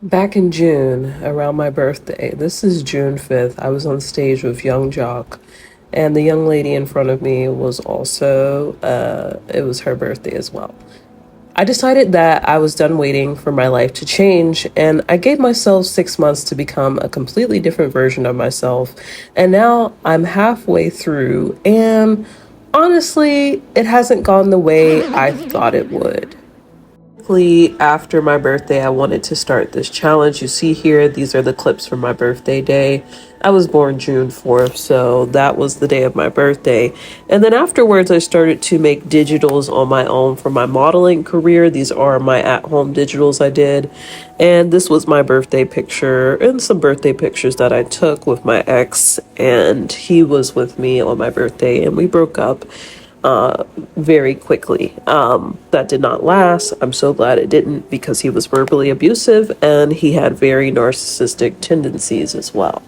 Back in June, around my birthday, this is June 5th, I was on stage with Young Jock, and the young lady in front of me was also, it was her birthday as well. I decided that I was done waiting for my life to change, and I gave myself 6 months to become a completely different version of myself. And now I'm halfway through, and honestly, it hasn't gone the way I thought it would. After my birthday, I wanted to start this challenge. You see here, these are the clips from my birthday day. I was born June 4th, so that was the day of my birthday. And then afterwards, I started to make digitals on my own for my modeling career. These are my at-home digitals I did. And this was my birthday picture and some birthday pictures that I took with my ex. And he was with me on my birthday, and we broke up very quickly. That did not last. I'm so glad it didn't because he was verbally abusive and he had very narcissistic tendencies as well.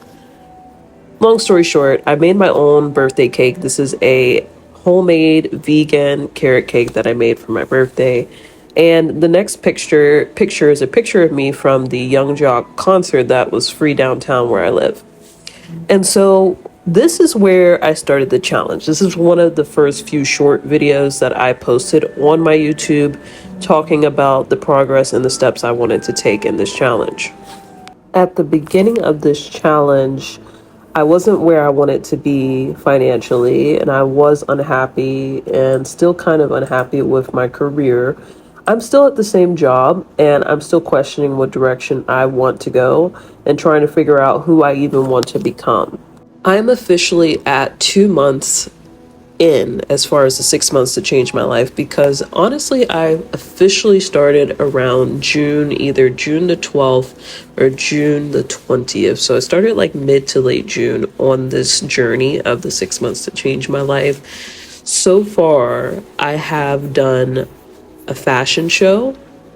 Long story short, I made my own birthday cake. This is a homemade vegan carrot cake that I made for my birthday. And the next picture is a picture of me from the Young Jock concert that was free downtown where I live. And so this is where I started the challenge. This is one of the first few short videos that I posted on my YouTube talking about the progress and the steps I wanted to take in this challenge. At the beginning of this challenge, I wasn't where I wanted to be financially, and I was unhappy and still kind of unhappy with my career. I'm still at the same job, and I'm still questioning what direction I want to go and trying to figure out who I even want to become. I'm officially at 2 months in as far as the 6 months to change my life because honestly, I officially started around June, either June the 12th or June the 20th. So I started like mid to late June on this journey of the 6 months to change my life. So far, I have done a fashion show.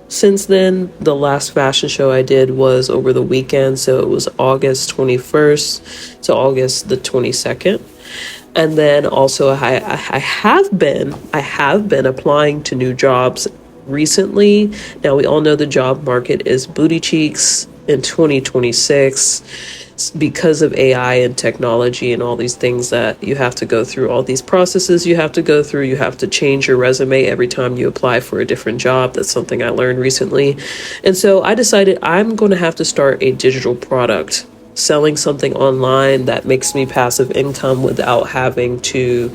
Since then, the last fashion show I did was over the weekend, so it was August 21st to August the 22nd. And then also I have been applying to new jobs recently. Now we all know the job market is booty cheeks in 2026 because of AI and technology and all these things that you have to go through, all these processes you have to go through. You have to change your resume every time you apply for a different job. That's something I learned recently. And so I decided I'm going to have to start a digital product, selling something online that makes me passive income without having to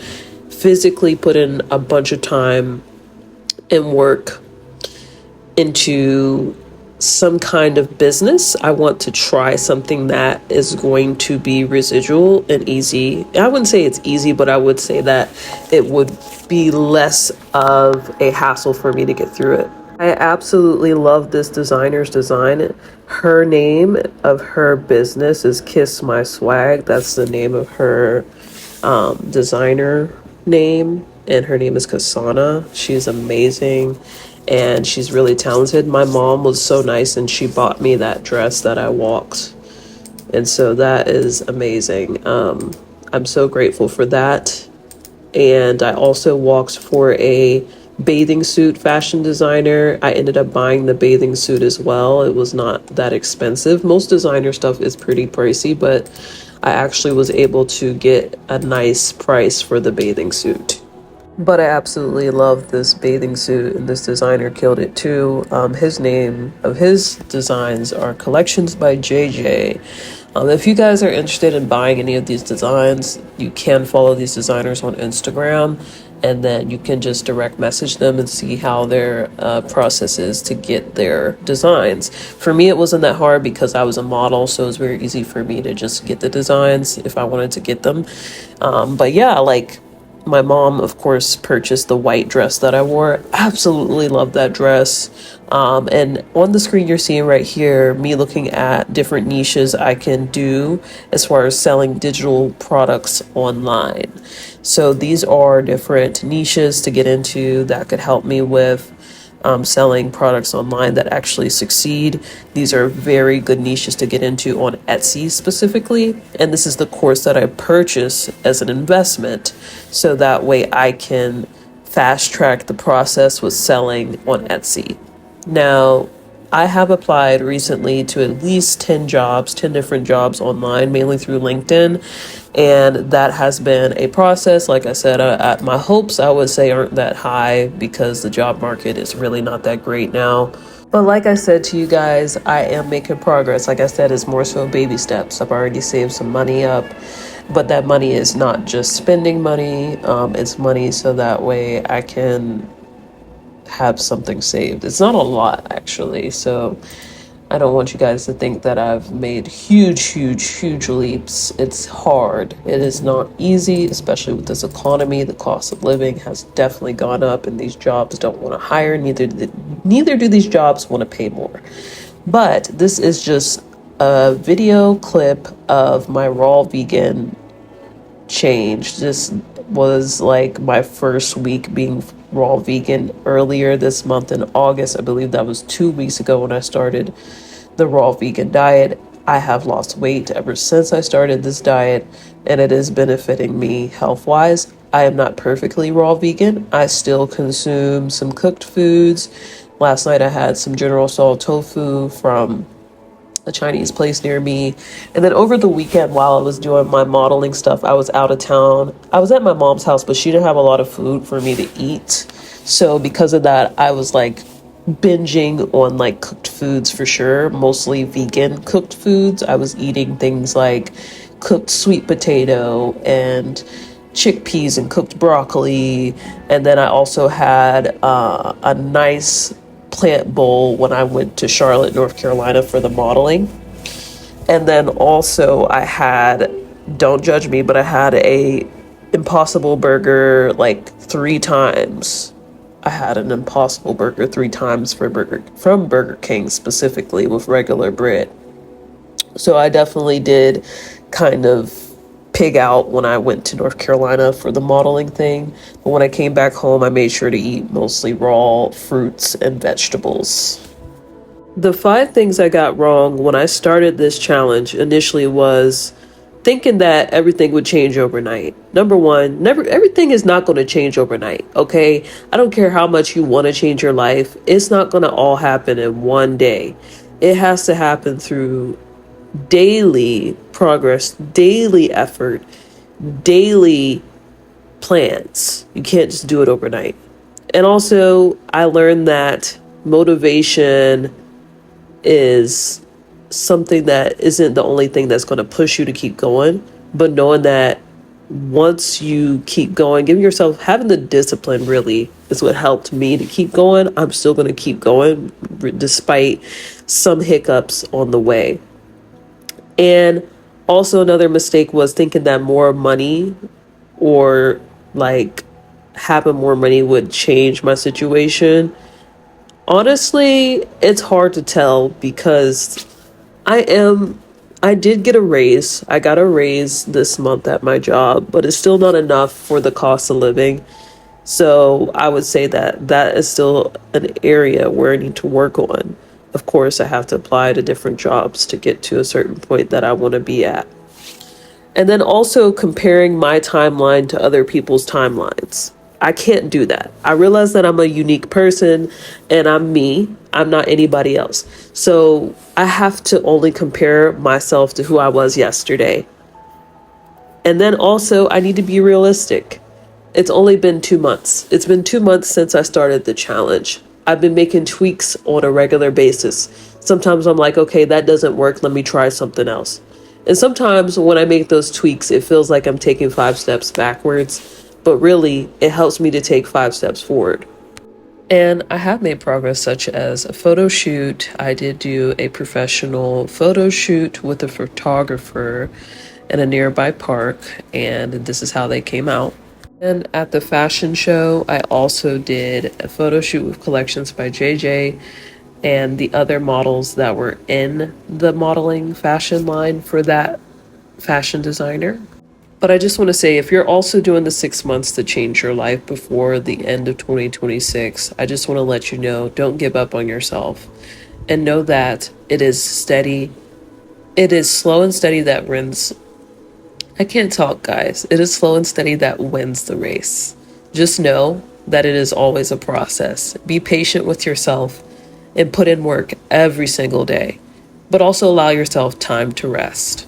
physically put in a bunch of time and work into some kind of business. I want to try something that is going to be residual and easy. I wouldn't say it's easy, but I would say that it would be less of a hassle for me to get through it. I absolutely love this designer's design. Her name of her business is Kiss My Swag. That's the name of her designer name, and her name is Kasana. She's amazing and she's really talented. My mom was so nice and she bought me that dress that I walked, and so that is amazing. I'm so grateful for that. And I also walked for a bathing suit fashion designer. I ended up buying the bathing suit as well. It was not that expensive. Most designer stuff is pretty pricey, but I actually was able to get a nice price for the bathing suit. But I absolutely love this bathing suit, and this designer killed it too. His name of his designs are Collections by JJ. If you guys are interested in buying any of these designs, you can follow these designers on Instagram, and then you can just direct message them and see how their process is to get their designs. For me, it wasn't that hard because I was a model, so it was very easy for me to just get the designs if I wanted to get them. But yeah, like, my mom, of course, purchased the white dress that I wore. Absolutely love that dress. And on the screen you're seeing right here, me looking at different niches I can do as far as selling digital products online. So these are different niches to get into that could help me with selling products online that actually succeed. These are very good niches to get into on Etsy specifically. And this is the course that I purchased as an investment. So that way I can fast track the process with selling on Etsy. Now, I have applied recently to at least 10 jobs, 10 different jobs online, mainly through LinkedIn. And that has been a process. Like I said, my hopes, I would say, aren't that high because the job market is really not that great now. But like I said to you guys, I am making progress. Like I said, it's more so baby steps. I've already saved some money up, but that money is not just spending money. It's money so that way I can have something saved. It's not a lot, actually. So I don't want you guys to think that I've made huge leaps. It's hard. It is not easy, especially with this economy. The cost of living has definitely gone up, and these jobs don't want to hire. Neither do these jobs want to pay more. But this is just a video clip of my raw vegan change. This was like my first week being raw vegan earlier this month in August. I believe that was 2 weeks ago when I started the raw vegan diet. I have lost weight ever since I started this diet, and it is benefiting me health wise. I am not perfectly raw vegan. I still consume some cooked foods. Last night I had some General Tso tofu from a Chinese place near me. And then over the weekend, while I was doing my modeling stuff, I was out of town. I was at my mom's house, but she didn't have a lot of food for me to eat. So because of that, I was like binging on like cooked foods for sure, mostly vegan cooked foods. I was eating things like cooked sweet potato and chickpeas and cooked broccoli. And then I also had a nice plant bowl when I went to Charlotte, North Carolina for the modeling. And then also I had, don't judge me, but I had a Impossible Burger like 3 times. I had an Impossible Burger 3 times from Burger King, specifically with regular bread. So I definitely did kind of pig out when I went to North Carolina for the modeling thing. But when I came back home, I made sure to eat mostly raw fruits and vegetables. The 5 things I got wrong when I started this challenge initially was thinking that everything would change overnight. Number one, everything is not going to change overnight, okay? I don't care how much you want to change your life. It's not going to all happen in one day. It has to happen through daily progress, daily effort, daily plans. You can't just do it overnight. And also, I learned that motivation is something that isn't the only thing that's going to push you to keep going, but knowing that once you keep going, having the discipline really is what helped me to keep going. I'm still going to keep going despite some hiccups on the way. And also another mistake was thinking that more money or like having more money would change my situation. Honestly, it's hard to tell because I did get a raise. I got a raise this month at my job, but it's still not enough for the cost of living. So I would say that that is still an area where I need to work on. Of course, I have to apply to different jobs to get to a certain point that I want to be at. And then also comparing my timeline to other people's timelines. I can't do that. I realize that I'm a unique person and I'm me. I'm not anybody else. So I have to only compare myself to who I was yesterday. And then also I need to be realistic. It's only been 2 months. It's been 2 months since I started the challenge. I've been making tweaks on a regular basis. Sometimes I'm like, okay, that doesn't work. Let me try something else. And sometimes when I make those tweaks, it feels like I'm taking 5 steps backwards. But really, it helps me to take 5 steps forward. And I have made progress, such as a photo shoot. I did do a professional photo shoot with a photographer in a nearby park, and this is how they came out. And at the fashion show, I also did a photo shoot with collections by JJ and the other models that were in the modeling fashion line for that fashion designer. But I just want to say, if you're also doing the 6 months to change your life before the end of 2026, I just want to let you know, don't give up on yourself. And know that it is steady. It is slow and steady that wins. I can't talk, guys. It is slow and steady that wins the race. Just know that it is always a process. Be patient with yourself and put in work every single day, but also allow yourself time to rest.